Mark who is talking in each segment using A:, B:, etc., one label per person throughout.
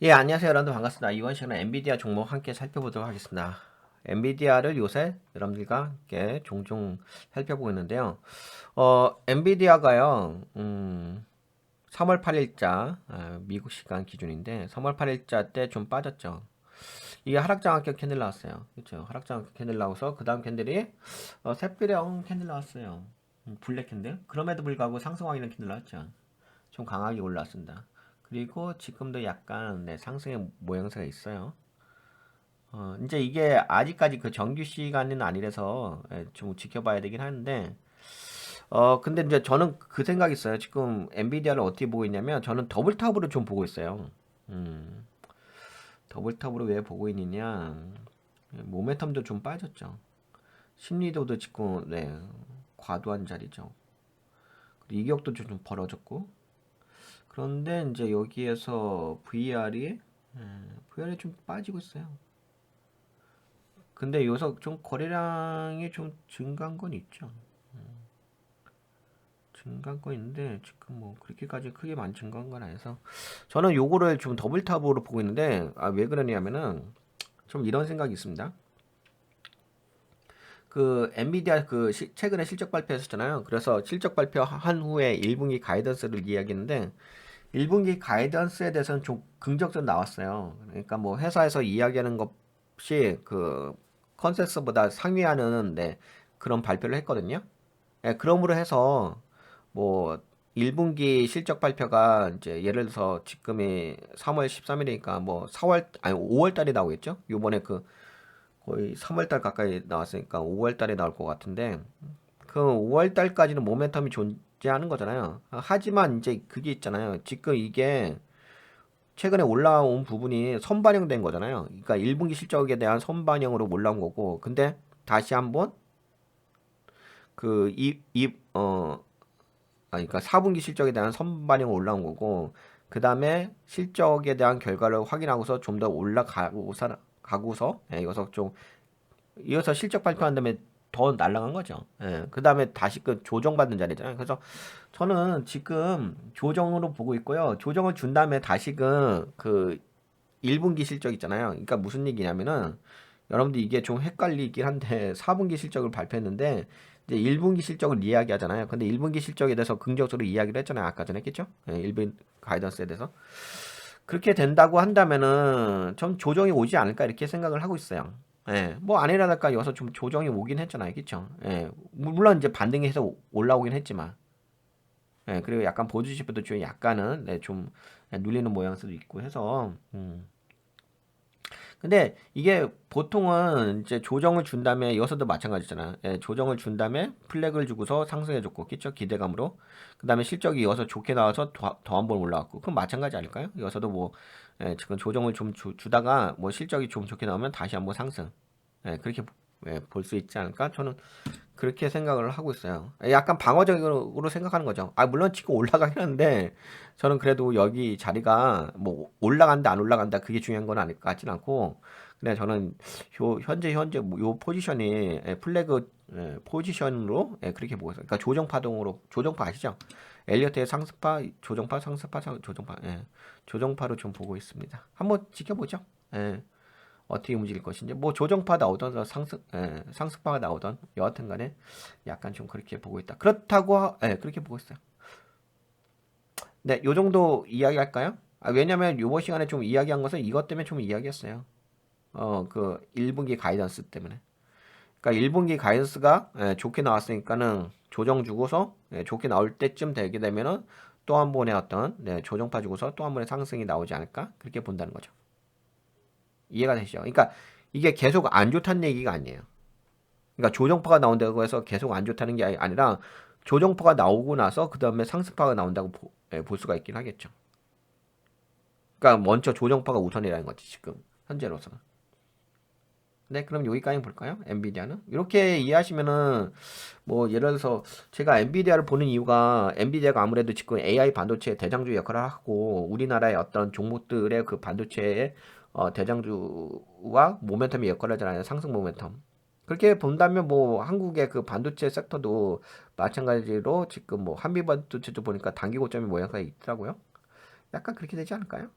A: 예, 안녕하세요. 여러분들 반갑습니다. 이번 시간에 엔비디아 종목 함께 살펴보도록 하겠습니다. 엔비디아를 요새 여러분들과 함께 종종 살펴보고 있는데요. 엔비디아가요, 3월 8일자, 미국 시간 기준인데, 3월 8일자 때 좀 빠졌죠. 이게 하락장악격 캔들 나왔어요. 그렇죠. 하락장악격 캔들 나와서, 그 다음 캔들이, 새벽 캔들 나왔어요. 블랙 캔들. 그럼에도 불구하고 상승하기는 캔들 나왔죠. 좀 강하게 올랐습니다. 그리고 지금도 약간 네, 상승의 모양새가 있어요. 이제 이게 아직까지 그 정규 시간은 아니라서 좀 지켜봐야 되긴 하는데, 근데 이제 저는 그 생각이 있어요. 지금 엔비디아를 어떻게 보고 있냐면, 저는 더블탑으로 좀 보고 있어요. 음, 더블탑으로 왜 보고 있느냐, 모멘텀도 좀 빠졌죠. 심리도도 지금, 네, 과도한 자리죠. 그리고 이격도 좀 벌어졌고, 그런데 이제 여기에서 VR이 좀 빠지고 있어요. 근데 요새 좀 거래량이 좀 증가한 건 있죠. 증가한 건 있는데 지금 뭐 그렇게까지 크게 많이 증가한 건 아니어서 저는 요거를 좀 더블탑으로 보고 있는데 왜 그러냐면은 좀 이런 생각이 있습니다. 그 엔비디아 최근에 실적 발표했었잖아요. 그래서 실적 발표한 후에 1분기 가이던스를 이야기했는데 1분기 가이던스에 대해서는 좀 긍정적 나왔어요. 그러니까 뭐 회사에서 이야기하는 것이 그 컨센서스보다 상회하는 네, 그런 발표를 했거든요. 예, 그러므로 해서 뭐 1분기 실적 발표가 이제 예를 들어서 지금이 3월 13일이니까 뭐 4월 아니 5월 달에 나오겠죠? 요번에 그 거의 3월 달 가까이 나왔으니까 5월 달에 나올 것 같은데 그 5월 달까지는 모멘텀이 존재하는 거잖아요. 하지만 이제 그게 있잖아요. 지금 이게 최근에 올라온 부분이 선반영된 거잖아요. 그러니까 1분기 실적에 대한 선반영으로 올라온 거고, 근데 다시 한번 그 그러니까 4분기 실적에 대한 선반영 올라온 거고, 그 다음에 실적에 대한 결과를 확인하고서 좀 더 가고서, 이어서 실적 발표한 다음에 더 날아간 거죠. 예, 그 다음에 다시 그 조정받는 자리잖아요. 그래서 저는 지금 조정으로 보고 있고요. 조정을 준 다음에 다시 그 1분기 실적 있잖아요. 그러니까 무슨 얘기냐면은 여러분들 이게 좀 헷갈리긴 한데 4분기 실적을 발표했는데 이제 1분기 실적을 이야기하잖아요. 근데 1분기 실적에 대해서 긍정적으로 이야기를 했잖아요. 아까 전에 했겠죠? 예, 1분 가이던스에 대해서. 그렇게 된다고 한다면은 좀 조정이 오지 않을까 이렇게 생각을 하고 있어요. 예, 뭐 아니라니까 여기서 좀 조정이 오긴 했잖아요. 그쵸? 예, 물론 이제 반등해서 올라오긴 했지만. 예, 그리고 약간 보조지표도 좀 약간은 네, 좀 눌리는 모양새도 있고 해서 근데 이게 보통은 이제 조정을 준 다음에 여기서도 마찬가지잖아. 예, 조정을 준 다음에 플렉을 주고서 상승해줬고, 그쵸? 기대감으로. 그 다음에 실적이 여기서 좋게 나와서 더 한 번 올라왔고. 그럼 마찬가지 아닐까요? 여기서도 뭐, 지금 조정을 좀 주다가 뭐 실적이 좀 좋게 나오면 다시 한번 상승. 그렇게 볼 수 있지 않을까? 저는 그렇게 생각을 하고 있어요. 약간 방어적으로 생각하는 거죠. 물론 치고 올라가긴 하는데, 저는 그래도 여기 자리가 뭐 올라간다, 안 올라간다, 그게 중요한 건 아닐 것 같진 않고, 그냥 저는 현재 요 포지션이 플래그 포지션으로 그렇게 보고 있어요. 그러니까 조정파 아시죠? 엘리어트의 상승파, 조정파, 상승파, 조정파, 조정파로 좀 보고 있습니다. 한번 지켜보죠. 예. 어떻게 움직일 것인지 뭐 조정파 나오던 상승파가 나오던 여하튼 간에 약간 좀 그렇게 보고 있다. 그렇다고 그렇게 보고 있어요. 네, 요 정도 이야기할까요? 왜냐면 요번 시간에 좀 이야기한 것은 이것 때문에 좀 이야기했어요. 그 1분기 가이던스 때문에. 그러니까 1분기 가이던스가 좋게 나왔으니까는 조정 주고서 좋게 나올 때쯤 되게 되면은 또 한 번의 어떤 조정파 주고서 또 한 번의 상승이 나오지 않을까? 그렇게 본다는 거죠. 이해가 되시죠? 그러니까 이게 계속 안 좋다는 얘기가 아니에요. 그러니까 조정파가 나온다고 해서 계속 안 좋다는 게 아니라 조정파가 나오고 나서 그 다음에 상승파가 나온다고 볼 수가 있긴 하겠죠. 그러니까 먼저 조정파가 우선이라는 거지 지금 현재로서는. 네, 그럼 여기까지 볼까요? 엔비디아는 이렇게 이해하시면은 뭐 예를 들어서 제가 엔비디아를 보는 이유가 엔비디아가 아무래도 지금 AI 반도체 대장주 역할을 하고 우리나라의 어떤 종목들의 그 반도체의 대장주와 모멘텀의 역할을 하잖아요. 상승 모멘텀. 그렇게 본다면 뭐 한국의 그 반도체 섹터도 마찬가지로 지금 뭐 한미 반도체도 보니까 단기 고점이 모양새가 있더라고요. 약간 그렇게 되지 않을까요?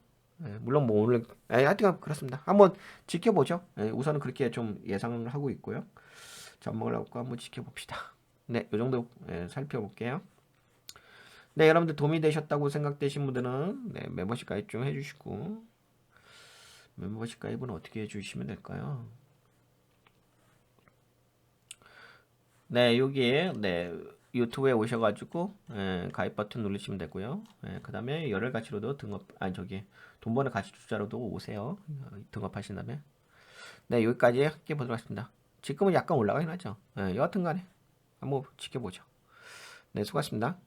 A: 물론 뭐 오늘 하여튼 그렇습니다. 한번 지켜보죠. 우선은 그렇게 좀 예상을 하고 있고요. 전망을 하고 한번 지켜봅시다. 네, 요 정도 살펴볼게요. 네, 여러분들 도움이 되셨다고 생각되신 분들은 멤버십 가입 좀 해주시고 멤버십 가입은 어떻게 해주시면 될까요? 네, 여기에 유튜브에 오셔가지고 가입 버튼 누르시면 되고요. 그 다음에 열혈 가치로도 등업 아니 저기 돈 버는 가치 투자로도 오세요. 등업하신 다음에 여기까지 할게 보도록 하겠습니다. 지금은 약간 올라가긴 하죠. 여하튼간에 한번 지켜보죠. 네, 수고하셨습니다.